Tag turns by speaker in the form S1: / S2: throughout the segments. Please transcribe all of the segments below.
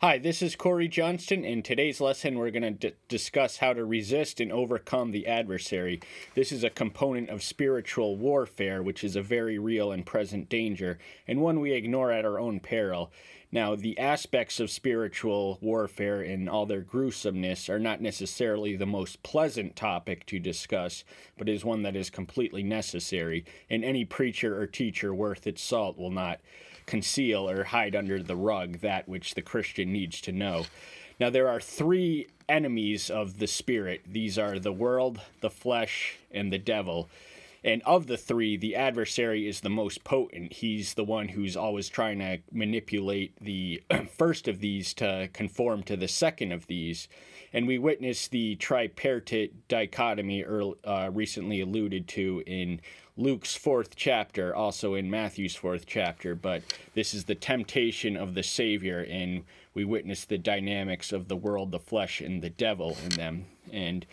S1: Hi, this is Corey Johnston. In today's lesson, we're going to discuss how to resist and overcome the adversary. This is a component of spiritual warfare, which is a very real and present danger, and one we ignore at our own peril. Now, the aspects of spiritual warfare and all their gruesomeness are not necessarily the most pleasant topic to discuss, but is one that is completely necessary, and any preacher or teacher worth its salt will not conceal or hide under the rug that which the Christian needs to know. Now, there are three enemies of the spirit. These are the world, the flesh, and the devil. And of the three, the adversary is the most potent. He's the one who's always trying to manipulate the first of these to conform to the second of these. And we witnessed the tripartite dichotomy recently alluded to in Luke's 4th chapter, also in Matthew's 4th chapter, but this is the temptation of the Savior, and we witness the dynamics of the world, the flesh, and the devil in them. And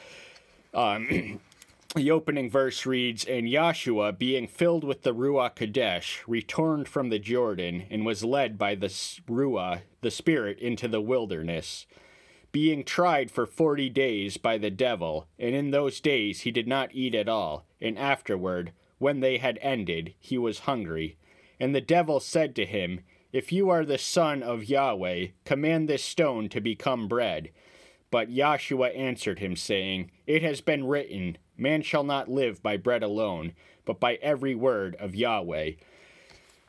S1: the opening verse reads, "And Joshua, being filled with the Ruach Kadesh, returned from the Jordan, and was led by the Ruach, the Spirit, into the wilderness, being tried for 40 days by the devil. And in those days he did not eat at all, and afterward, when they had ended, he was hungry. And the devil said to him, If you are the Son of Yahweh, command this stone to become bread. But Joshua answered him, saying, It has been written, Man shall not live by bread alone, but by every word of Yahweh."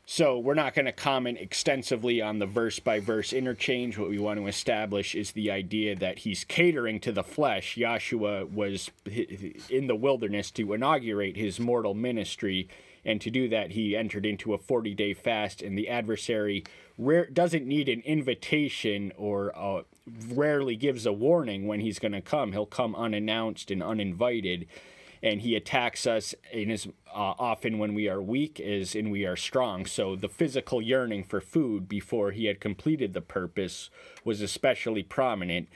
S1: So we're not going to comment extensively on the verse-by-verse interchange. What we want to establish is the idea that he's catering to the flesh. Joshua was in the wilderness to inaugurate his mortal ministry, and to do that he entered into a 40-day fast, and the adversary doesn't need an invitation or rarely gives a warning when he's going to come. He'll come unannounced and uninvited. And he attacks us in as often when we are weak as in we are strong. So the physical yearning for food before he had completed the purpose was especially prominent.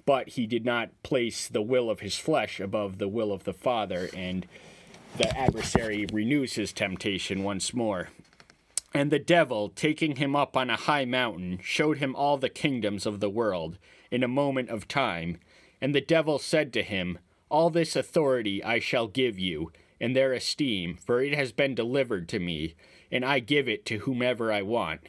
S1: But he did not place the will of his flesh above the will of the Father. And the adversary renews his temptation once more. "And the devil, taking him up on a high mountain, showed him all the kingdoms of the world in a moment of time. And the devil said to him, All this authority I shall give you, and their esteem, for it has been delivered to me, and I give it to whomever I want.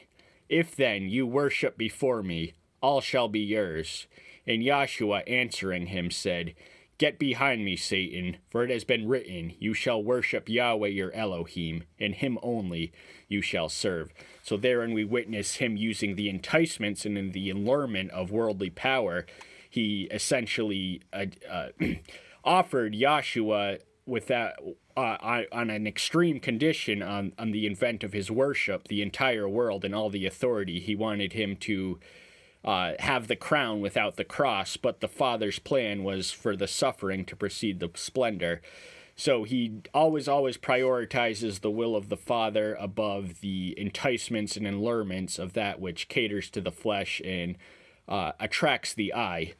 S1: If then you worship before me, all shall be yours. And Joshua answering him said, Get behind me, Satan, for it has been written, You shall worship Yahweh your Elohim, and him only you shall serve." So therein we witness him using the enticements and in the allurement of worldly power. He essentially offered Joshua with that on an extreme condition on the event of his worship, the entire world and all the authority. He wanted him to have the crown without the cross, but the Father's plan was for the suffering to precede the splendor. So he always prioritizes the will of the Father above the enticements and allurements of that which caters to the flesh and attracts the eye.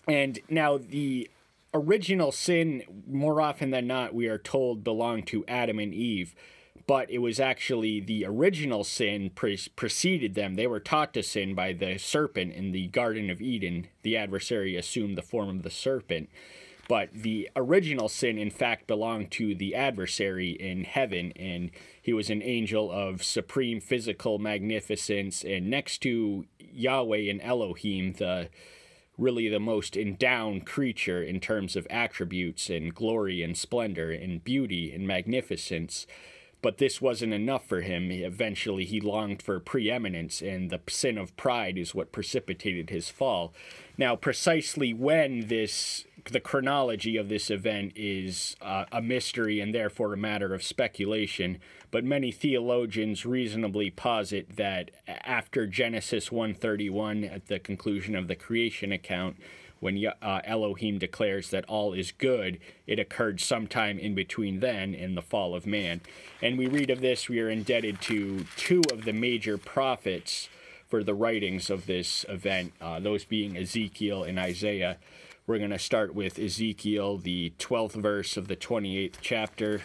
S1: And now the original sin, more often than not, we are told belonged to Adam and Eve, but it was actually the original sin preceded them. They were taught to sin by the serpent in the Garden of Eden. The adversary assumed the form of the serpent, but the original sin, in fact, belonged to the adversary in heaven, and he was an angel of supreme physical magnificence, and next to Yahweh and Elohim, really the most endowed creature in terms of attributes and glory and splendor and beauty and magnificence. But this wasn't enough for him. Eventually he longed for preeminence, and the sin of pride is what precipitated his fall. Now, precisely when the chronology of this event is a mystery and therefore a matter of speculation, but many theologians reasonably posit that after Genesis 1:31, at the conclusion of the creation account, when Elohim declares that all is good, it occurred sometime in between then and the fall of man. And we read of this, we are indebted to two of the major prophets for the writings of this event, those being Ezekiel and Isaiah. We're going to start with Ezekiel, the 12th verse of the 28th chapter.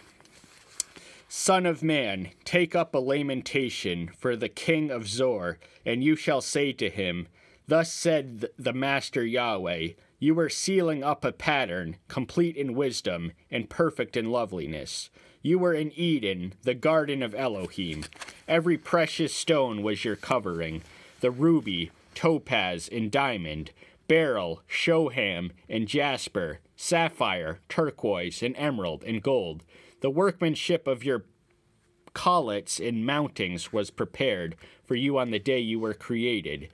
S1: "Son of man, take up a lamentation for the king of Zor, and you shall say to him, Thus said the Master Yahweh, you were sealing up a pattern, complete in wisdom and perfect in loveliness. You were in Eden, the garden of Elohim. Every precious stone was your covering, the ruby, topaz, and diamond, beryl, shoham, and jasper, sapphire, turquoise, and emerald, and gold. The workmanship of your collets and mountings was prepared for you on the day you were created.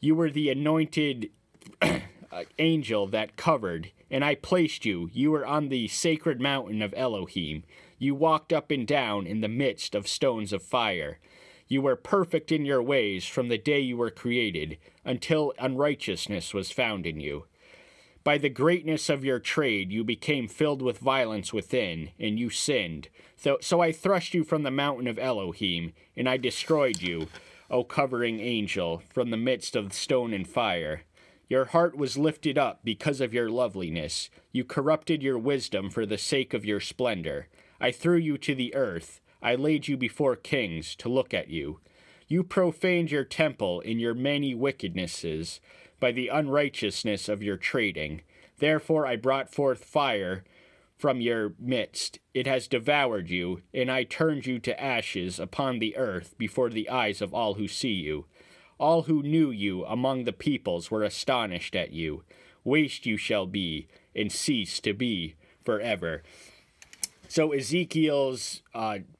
S1: You were the anointed angel that covered, and I placed you. You were on the sacred mountain of Elohim. You walked up and down in the midst of stones of fire. You were perfect in your ways from the day you were created, until unrighteousness was found in you. By the greatness of your trade you became filled with violence within, and you sinned. So I thrust you from the mountain of Elohim, and I destroyed you, O covering angel, from the midst of stone and fire. Your heart was lifted up because of your loveliness. You corrupted your wisdom for the sake of your splendor. I threw you to the earth. I laid you before kings to look at you. You profaned your temple in your many wickednesses by the unrighteousness of your trading. Therefore I brought forth fire from your midst. It has devoured you, and I turned you to ashes upon the earth before the eyes of all who see you. All who knew you among the peoples were astonished at you. Waste you shall be, and cease to be forever. So Ezekiel's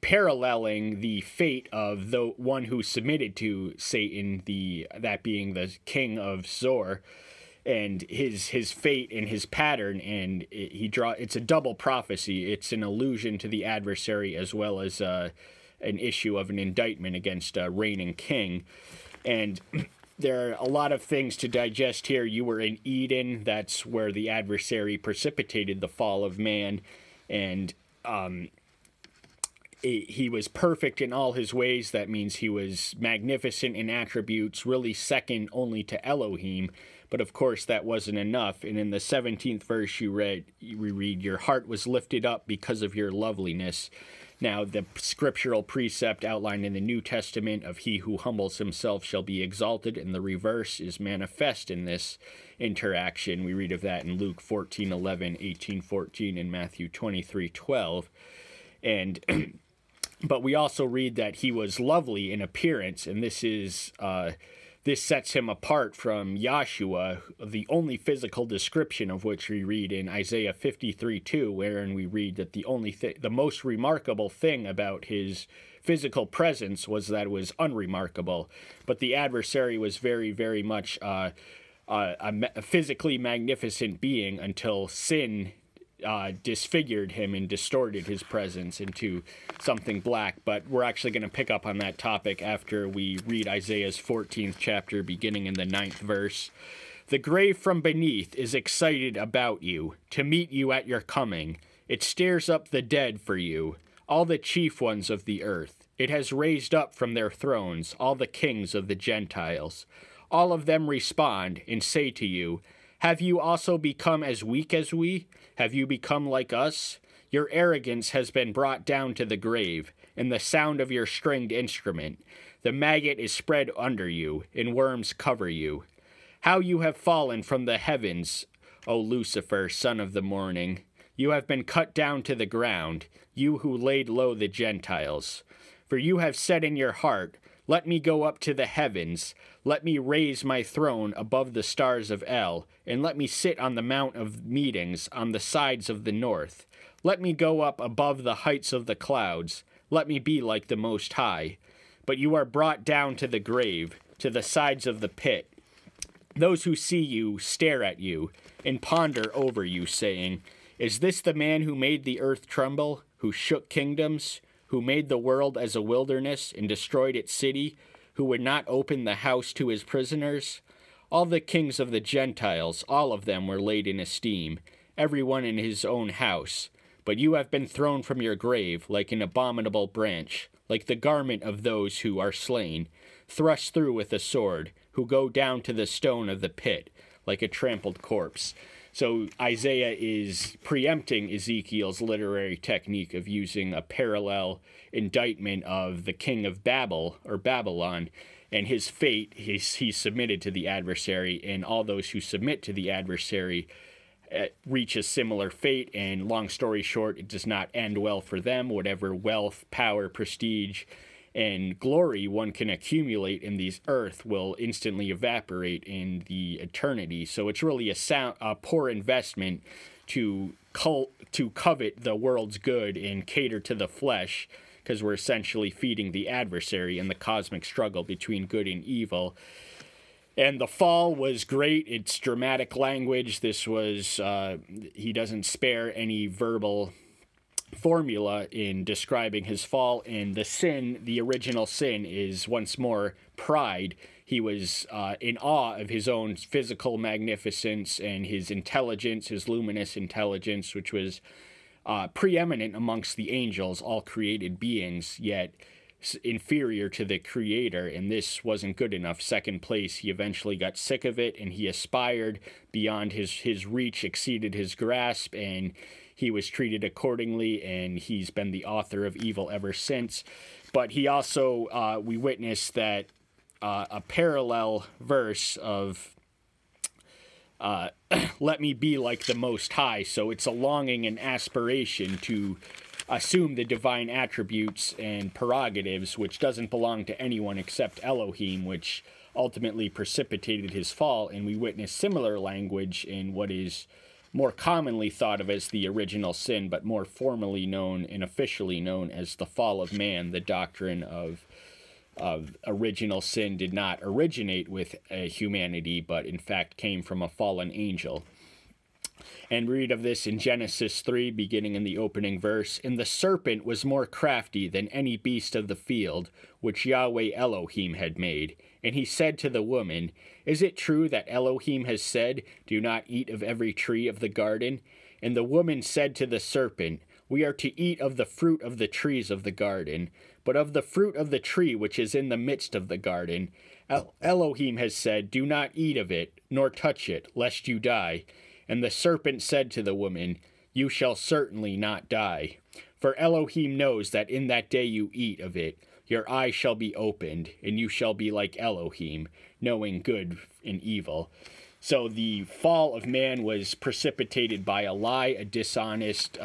S1: paralleling the fate of the one who submitted to Satan, that being the king of Zor, and his fate and his pattern, and it's a double prophecy. It's an allusion to the adversary as well as an issue of an indictment against a reigning king. And there are a lot of things to digest here. You were in Eden. That's where the adversary precipitated the fall of man, and he was perfect in all his ways. That means he was magnificent in attributes, really second only to Elohim. But of course, that wasn't enough. And in the 17th verse we read, your heart was lifted up because of your loveliness. Now, the scriptural precept outlined in the New Testament of he who humbles himself shall be exalted, and the reverse is manifest in this interaction. We read of that in Luke 14:11, 18:14, and Matthew 23:12. And but we also read that he was lovely in appearance, and this sets him apart from Yahshua, the only physical description of which we read in Isaiah 53:2, wherein we read that the most remarkable thing about his physical presence was that it was unremarkable. But the adversary was very, very much a physically magnificent being until sin disfigured him and distorted his presence into something black. But we're actually going to pick up on that topic after we read Isaiah's 14th chapter, beginning in the 9th verse. The grave from beneath is excited about you, to meet you at your coming. It stirs up the dead for you, all the chief ones of the earth. It has raised up from their thrones all the kings of the Gentiles. All of them respond and say to you, have you also become as weak as we? Have you become like us? Your arrogance has been brought down to the grave, and the sound of your stringed instrument. The maggot is spread under you, and worms cover you. How you have fallen from the heavens, O Lucifer, son of the morning. You have been cut down to the ground, you who laid low the Gentiles. For you have said in your heart, let me go up to the heavens. Let me raise my throne above the stars of El, and let me sit on the mount of meetings on the sides of the north. Let me go up above the heights of the clouds. Let me be like the Most High. But you are brought down to the grave, to the sides of the pit. Those who see you stare at you and ponder over you, saying, is this the man who made the earth tremble, who shook kingdoms, who made the world as a wilderness and destroyed its city, who would not open the house to his prisoners? All the kings of the Gentiles, all of them were laid in esteem, every one in his own house. But you have been thrown from your grave like an abominable branch, like the garment of those who are slain, thrust through with a sword, who go down to the stone of the pit, like a trampled corpse. So Isaiah is preempting Ezekiel's literary technique of using a parallel indictment of the king of Babel, or Babylon, and his fate, he's submitted to the adversary, and all those who submit to the adversary reach a similar fate. And long story short, it does not end well for them. Whatever wealth, power, prestige, and glory one can accumulate in these earth will instantly evaporate in the eternity. So it's really a poor investment to covet the world's good and cater to the flesh, because we're essentially feeding the adversary in the cosmic struggle between good and evil. And the fall was great. It's dramatic language. This was, he doesn't spare any verbal formula in describing his fall. And the sin, the original sin, is once more pride. He was in awe of his own physical magnificence and his intelligence, his luminous intelligence, which was preeminent amongst the angels, all created beings, yet inferior to the creator, and this wasn't good enough. Second place. He eventually got sick of it, and he aspired beyond his reach, exceeded his grasp, and he was treated accordingly, and he's been the author of evil ever since. But he also, we witnessed that a parallel verse of let me be like the Most High. So it's a longing and aspiration to assume the divine attributes and prerogatives, which doesn't belong to anyone except Elohim, which ultimately precipitated his fall. And we witness similar language in what is more commonly thought of as the original sin, but more formally known and officially known as the fall of man. The doctrine of original sin did not originate with humanity, but in fact came from a fallen angel. And read of this in Genesis 3, beginning in the opening verse. And the serpent was more crafty than any beast of the field, which Yahweh Elohim had made. And he said to the woman, Is it true that Elohim has said, Do not eat of every tree of the garden? And the woman said to the serpent, We are to eat of the fruit of the trees of the garden, but of the fruit of the tree which is in the midst of the garden, Elohim has said, Do not eat of it, nor touch it, lest you die. And the serpent said to the woman, You shall certainly not die. For Elohim knows that in that day you eat of it, your eyes shall be opened, and you shall be like Elohim, knowing good and evil. So the fall of man was precipitated by a lie, a dishonest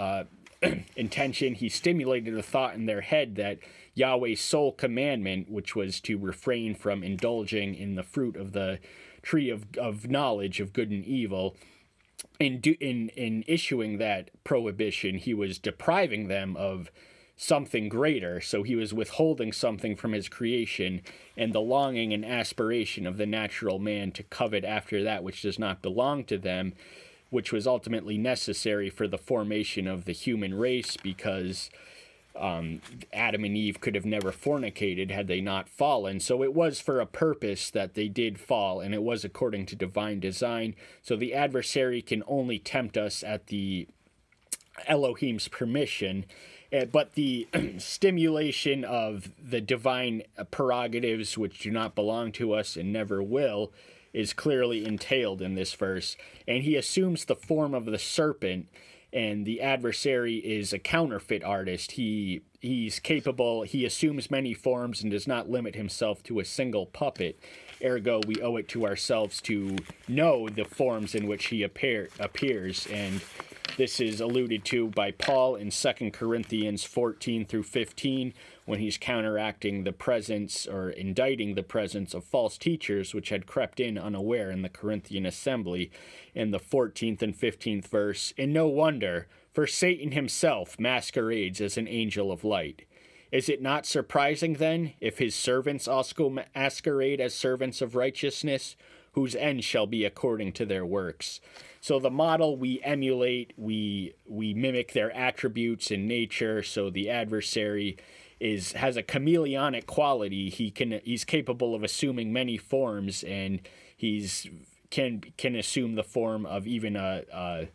S1: intention. He stimulated a thought in their head that Yahweh's sole commandment, which was to refrain from indulging in the fruit of the tree of knowledge of good and evil, in issuing that prohibition, he was depriving them of something greater. So he was withholding something from his creation, and the longing and aspiration of the natural man to covet after that which does not belong to them, which was ultimately necessary for the formation of the human race, because Adam and Eve could have never fornicated had they not fallen. So it was for a purpose that they did fall, and it was according to divine design. So the adversary can only tempt us at the Elohim's permission, but the stimulation of the divine prerogatives, which do not belong to us and never will, is clearly entailed in this verse. And he assumes the form of the serpent, and the adversary is a counterfeit artist. He's capable, he assumes many forms and does not limit himself to a single puppet. Ergo, we owe it to ourselves to know the forms in which he appears. And this is alluded to by Paul in 2 Corinthians 14 through 15, when he's counteracting the presence, or indicting the presence, of false teachers which had crept in unaware in the Corinthian assembly. In the 14th and 15th verse, And no wonder, for Satan himself masquerades as an angel of light. Is it not surprising, then, if his servants also masquerade as servants of righteousness, whose end shall be according to their works? So the model we emulate, we mimic their attributes in nature. So the adversary has a chameleonic quality. He's capable of assuming many forms, and can assume the form of even a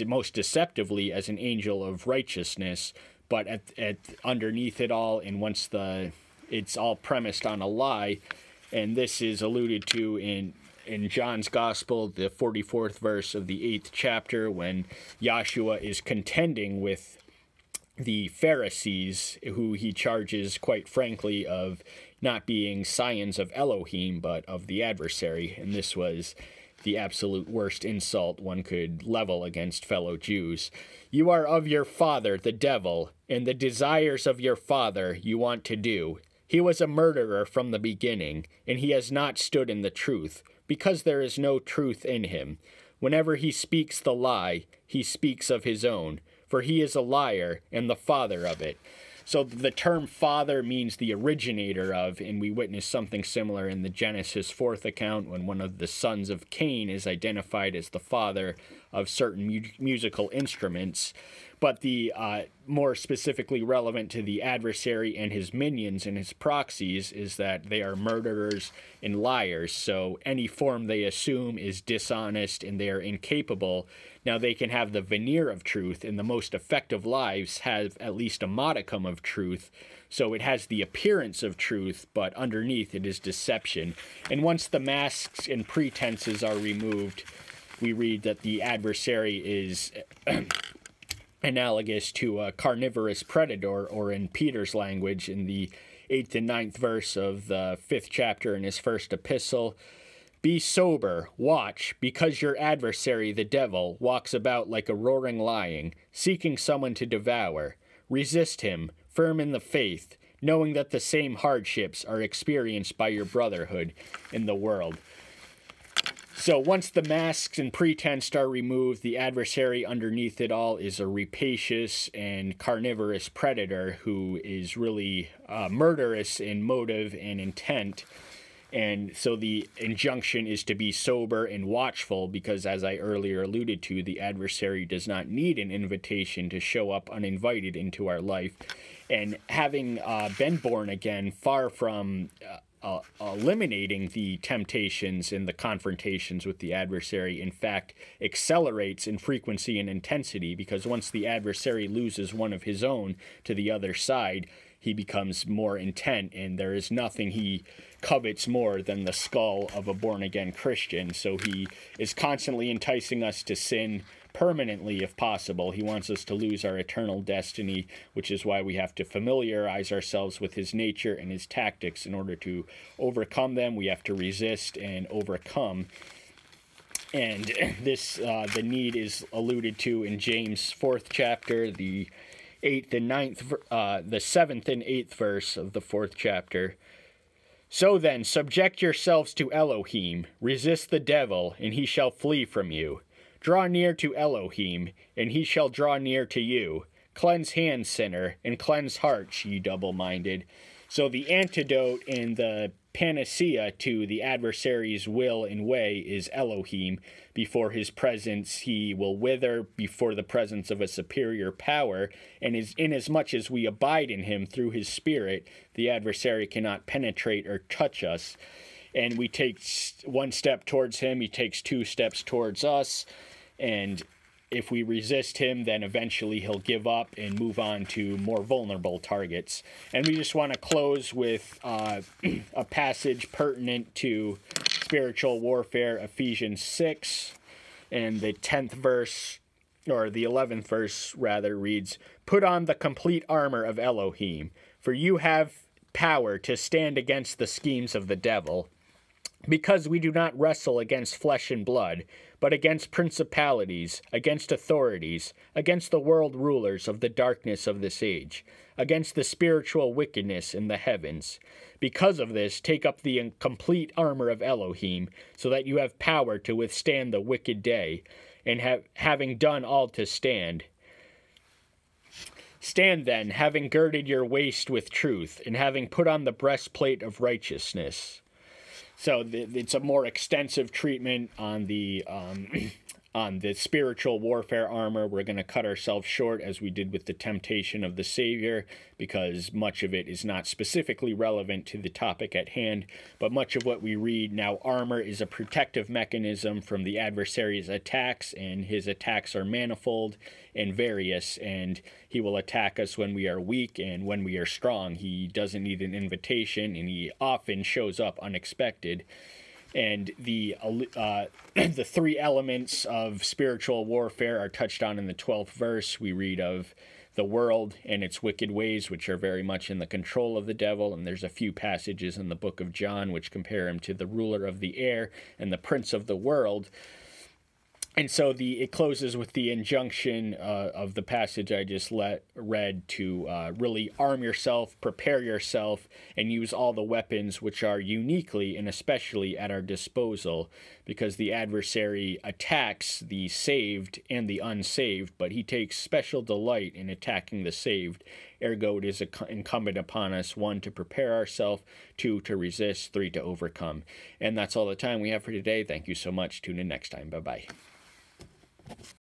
S1: most deceptively as an angel of righteousness. But at underneath it all, and once it's all premised on a lie, and this is alluded to in John's Gospel, the 44th verse of the 8th chapter, when Yahshua is contending with the Pharisees, who he charges, quite frankly, of not being scions of Elohim, but of the adversary. And this was the absolute worst insult one could level against fellow Jews. You are of your father, the devil, and the desires of your father you want to do. He was a murderer from the beginning, and he has not stood in the truth, because there is no truth in him. Whenever he speaks the lie, he speaks of his own, for he is a liar and the father of it. So the term father means the originator of, and we witness something similar in the Genesis 4th account when one of the sons of Cain is identified as the father of certain musical instruments. But the more specifically relevant to the adversary and his minions and his proxies is that they are murderers and liars. So any form they assume is dishonest and they are incapable. Now they can have the veneer of truth, and the most effective lives have at least a modicum of truth. So it has the appearance of truth, but underneath it is deception. And once the masks and pretenses are removed, we read that the adversary is analogous to a carnivorous predator, or in Peter's language, in the 8th and 9th verse of the 5th chapter in his first epistle, be sober, watch, because your adversary, the devil, walks about like a roaring lion, seeking someone to devour. Resist him, firm in the faith, knowing that the same hardships are experienced by your brotherhood in the world. So once the masks and pretense are removed, the adversary underneath it all is a rapacious and carnivorous predator who is really murderous in motive and intent. And so the injunction is to be sober and watchful because, as I earlier alluded to, the adversary does not need an invitation to show up uninvited into our life. And having been born again, far from eliminating the temptations and the confrontations with the adversary, in fact, accelerates in frequency and intensity, because once the adversary loses one of his own to the other side, he becomes more intent, and there is nothing he covets more than the skull of a born-again Christian. So he is constantly enticing us to sin permanently if possible. He wants us to lose our eternal destiny, which is why we have to familiarize ourselves with his nature and his tactics in order to overcome them. We have to resist and overcome. And this, the need is alluded to in James 4th chapter, the 8th and 9th, the 7th and 8th verse of the 4th chapter. So then, subject yourselves to Elohim, resist the devil, and he shall flee from you. Draw near to Elohim, and he shall draw near to you. Cleanse hands, sinner, and cleanse hearts, ye double-minded. So the antidote and the panacea to the adversary's will and way is Elohim. Before his presence he will wither before the presence of a superior power, and inasmuch as we abide in him through his spirit, the adversary cannot penetrate or touch us. And we take one step towards him, he takes 2 steps towards us, and if we resist him, then eventually he'll give up and move on to more vulnerable targets. And we just want to close with a passage pertinent to spiritual warfare, Ephesians 6, and the 10th verse, or the 11th verse rather, reads, "Put on the complete armor of Elohim, for you have power to stand against the schemes of the devil. Because we do not wrestle against flesh and blood, but against principalities, against authorities, against the world rulers of the darkness of this age, against the spiritual wickedness in the heavens. Because of this, take up the complete armor of Elohim, so that you have power to withstand the wicked day, and having done all to stand. Stand then, having girded your waist with truth, and having put on the breastplate of righteousness." So it's a more extensive treatment on the spiritual warfare armor. We're going to cut ourselves short, as we did with the temptation of the Savior, because much of it is not specifically relevant to the topic at hand. But much of what we read now, armor is a protective mechanism from the adversary's attacks, and his attacks are manifold and various, and he will attack us when we are weak and when we are strong. He doesn't need an invitation, and he often shows up unexpected. And the 3 elements of spiritual warfare are touched on in the 12th verse. We read of the world and its wicked ways, which are very much in the control of the devil. And there's a few passages in the book of John which compare him to the ruler of the air and the prince of the world. And so it closes with the injunction of the passage I just read to really arm yourself, prepare yourself, and use all the weapons which are uniquely and especially at our disposal, because the adversary attacks the saved and the unsaved, but he takes special delight in attacking the saved. Ergo, it is incumbent upon us, 1, to prepare ourselves, 2, to resist, 3, to overcome. And that's all the time we have for today. Thank you so much. Tune in next time. Bye-bye.